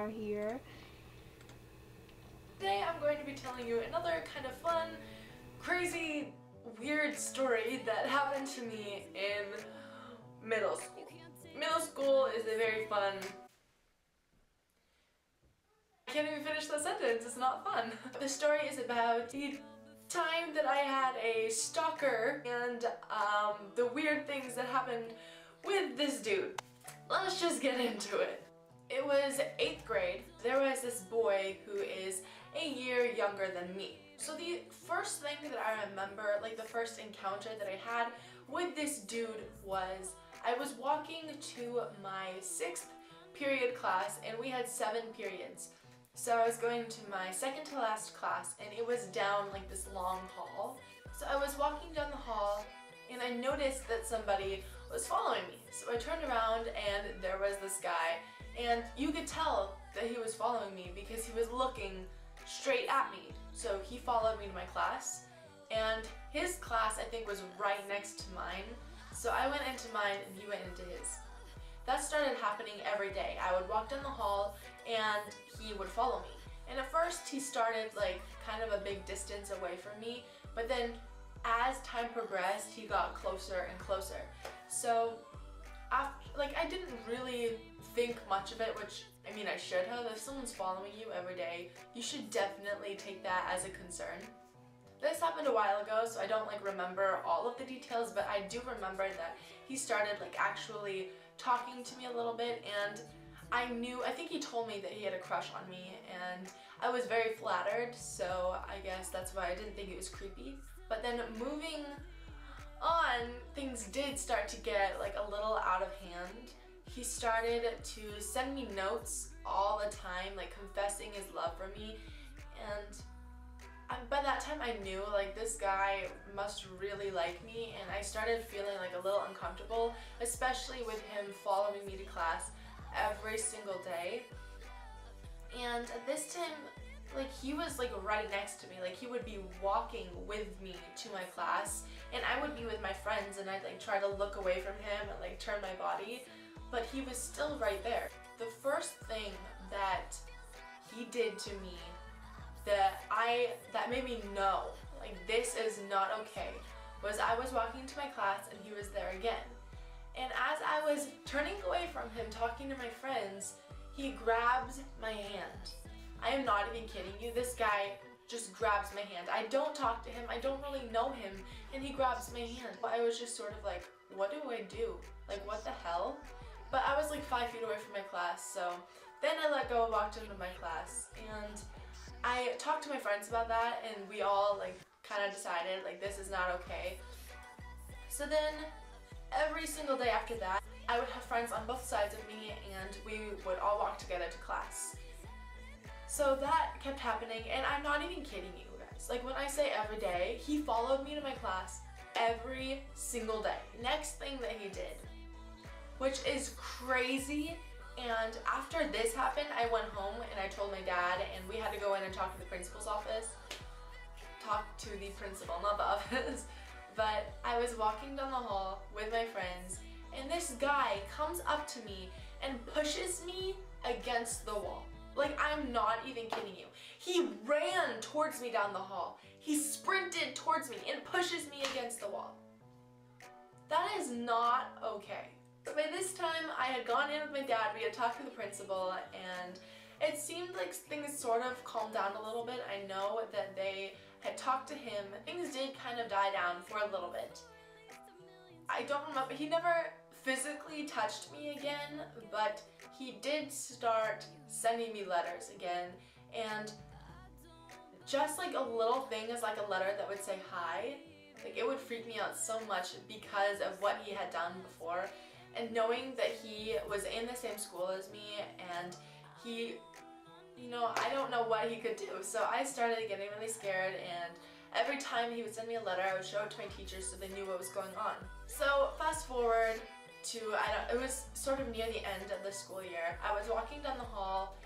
are here. Today I'm going to be telling you another kind of fun, crazy, weird story that happened to me in middle school. Middle school is a very fun... I can't even finish the sentence, it's not fun. The story is about the time that I had a stalker and the weird things that happened with this dude. Let's just get into it. It was 8th grade. There was this boy who is a year younger than me. So the first thing that I remember, like the first encounter that I had with this dude was I was walking to my 6th period class and we had 7 periods. So I was going to my second to last class and it was down like this long hall. So I was walking down the hall and I noticed that somebody was following me. So I turned around and there was this guy, and you could tell that he was following me because he was looking straight at me. So he followed me to my class, and his class I think was right next to mine. So I went into mine and he went into his. That started happening every day. I would walk down the hall and he would follow me. And at first he started like kind of a big distance away from me, but then as time progressed he got closer and closer. So after, like, I didn't really think much of it, which I mean I should have. If someone's following you every day, you should definitely take that as a concern. This happened a while ago, so I don't like remember all of the details, but I do remember that he started like actually talking to me a little bit, and I think he told me that he had a crush on me, and I was very flattered, so I guess that's why I didn't think it was creepy. But then moving on, things did start to get like a little out of hand. He started to send me notes all the time, like confessing his love for me, and by that time I knew like this guy must really like me, and I started feeling like a little uncomfortable, especially with him following me to class every single day. And at this time, like, he was like right next to me. Like, he would be walking with me to my class and I would be with my friends and I'd like try to look away from him and like turn my body, but he was still right there. The first thing that he did to me that made me know like this is not okay was I was walking to my class and he was there again. And as I was turning away from him talking to my friends, he grabs my hand. I am not even kidding you. This guy just grabs my hand. I don't talk to him. I don't really know him. And he grabs my hand. I was just sort of like, what do I do? Like, what the hell? But I was like 5 feet away from my class. So then I let go and walked into my class. And I talked to my friends about that. And we all like kind of decided like this is not okay. So then every single day after that, I would have friends on both sides of me and we would all walk together to class. So that kept happening, and I'm not even kidding you guys. Like, when I say every day, he followed me to my class every single day. Next thing that he did, which is crazy, and after this happened, I went home and I told my dad, and we had to go in and talk to the principal's office. Talk to the principal, not the office. But I was walking down the hall with my friends, and this guy comes up to me and pushes me against the wall. Like, I'm not even kidding you. He ran towards me down the hall. He sprinted towards me and pushes me against the wall. That is not okay. But by this time, I had gone in with my dad, we had talked to the principal, and it seemed like things sort of calmed down a little bit. I know that they had talked to him. Things did kind of die down for a little bit. I don't remember, he never physically touched me again, but he did start sending me letters again, and just like a little thing as like a letter that would say hi, like it would freak me out so much because of what he had done before, and knowing that he was in the same school as me and he, you know, I don't know what he could do. So I started getting really scared, and every time he would send me a letter, I would show it to my teachers so they knew what was going on. So fast forward to, it was sort of near the end of the school year. I was walking down the hall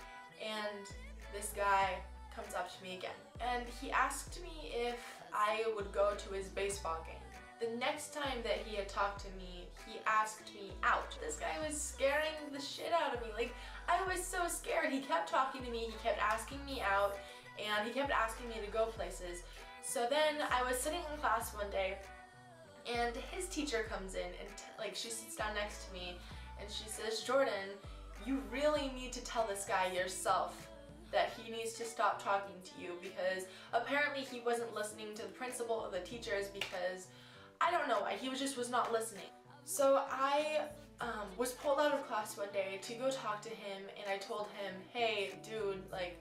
and this guy comes up to me again. And he asked me if I would go to his baseball game. The next time that he had talked to me, he asked me out. This guy was scaring the shit out of me. Like, I was so scared. He kept talking to me, he kept asking me out, and he kept asking me to go places. So then I was sitting in class one day, and his teacher comes in, and like she sits down next to me, and she says, Jordan, you really need to tell this guy yourself that he needs to stop talking to you, because apparently he wasn't listening to the principal or the teachers, because I don't know why, he was not listening. So I was pulled out of class one day to go talk to him, and I told him, hey dude, like,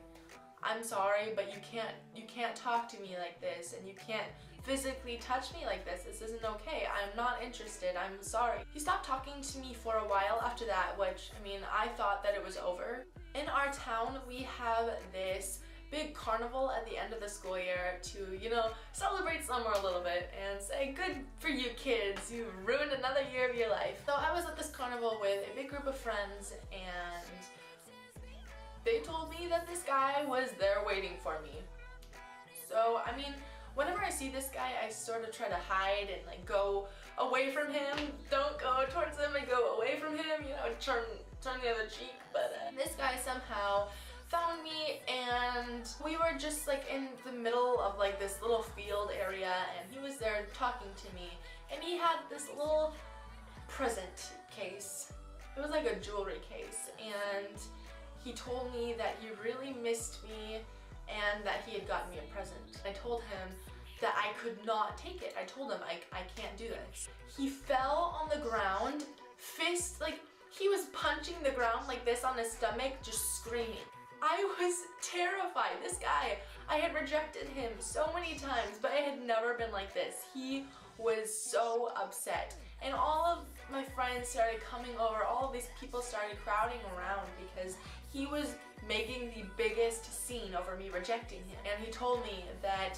I'm sorry, but you can't talk to me like this, and you can't physically touch me like this. This isn't okay. I'm not interested. I'm sorry. He stopped talking to me for a while after that, which, I mean, I thought that it was over. In our town, we have this big carnival at the end of the school year to, you know, celebrate summer a little bit and say, good for you kids, you ruined another year of your life. So I was at this carnival with a big group of friends, and they told me that this guy was there waiting for me. So, I mean, whenever I see this guy, I sort of try to hide and like go away from him. Don't go towards him, and go away from him, you know, turn the other cheek. But this guy somehow found me, and we were just like in the middle of like this little field area, and he was there talking to me, and he had this little present case. It was like a jewelry case, and he told me that he really missed me and that he had gotten me a present. I told him that I could not take it. I told him I can't do this. He fell on the ground, fist, like he was punching the ground like this on his stomach, just screaming. I was terrified. This guy, I had rejected him so many times, but I had never been like this. He was so upset. And all of my friends started coming over, all of these people started crowding around because he was making the biggest scene over me rejecting him. And he told me that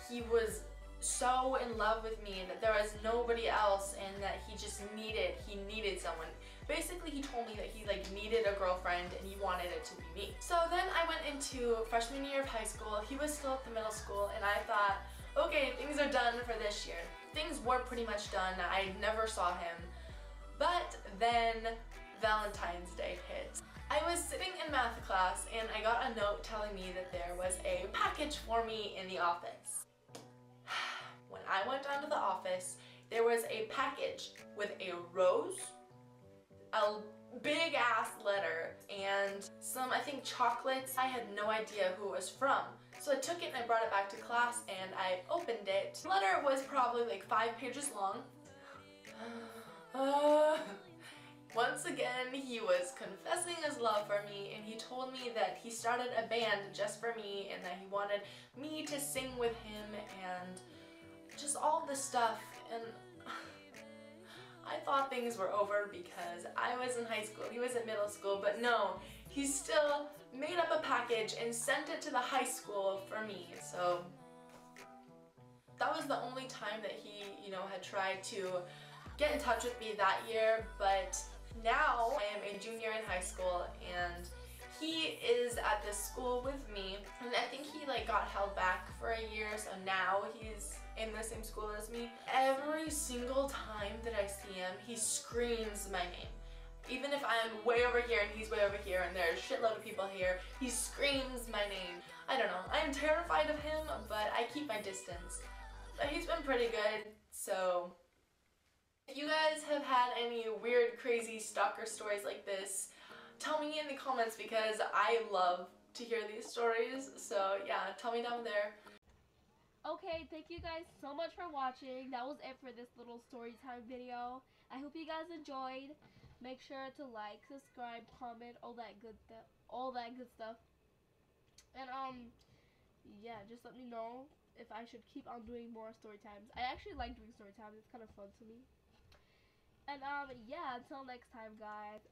he was so in love with me, that there was nobody else, and that he needed someone. Basically, he told me that he like needed a girlfriend and he wanted it to be me. So then I went into freshman year of high school. He was still at the middle school, and I thought, okay, things are done for this year. Things were pretty much done. I never saw him. But then Valentine's Day hit. I was sitting in math class, and I got a note telling me that there was a package for me in the office. When I went down to the office, there was a package with a rose, a big ass letter, and some, I think, chocolates. I had no idea who it was from. So I took it and I brought it back to class, and I opened it. The letter was probably like 5 pages long. Once again, he was confessing his love for me, and he told me that he started a band just for me, and that he wanted me to sing with him, and just all this stuff. And I thought things were over because I was in high school, he was in middle school, but no, he still made up a package and sent it to the high school for me. So that was the only time that he, you know, had tried to get in touch with me that year. But now I am a junior in high school, and he is at this school with me, and I think he like got held back for a year, so now he's in the same school as me. Every single time that I see him, he screams my name. Even if I'm way over here and he's way over here and there's a shitload of people here, he screams my name. I don't know, I am terrified of him, but I keep my distance. But he's been pretty good, so if you guys have had any weird, crazy stalker stories like this, tell me in the comments, because I love to hear these stories. So yeah, tell me down there. Okay, thank you guys so much for watching. That was it for this little story time video. I hope you guys enjoyed. Make sure to like, subscribe, comment, all that good stuff. And yeah, just let me know if I should keep on doing more story times. I actually like doing story times. It's kind of fun to me. And yeah, until next time, guys.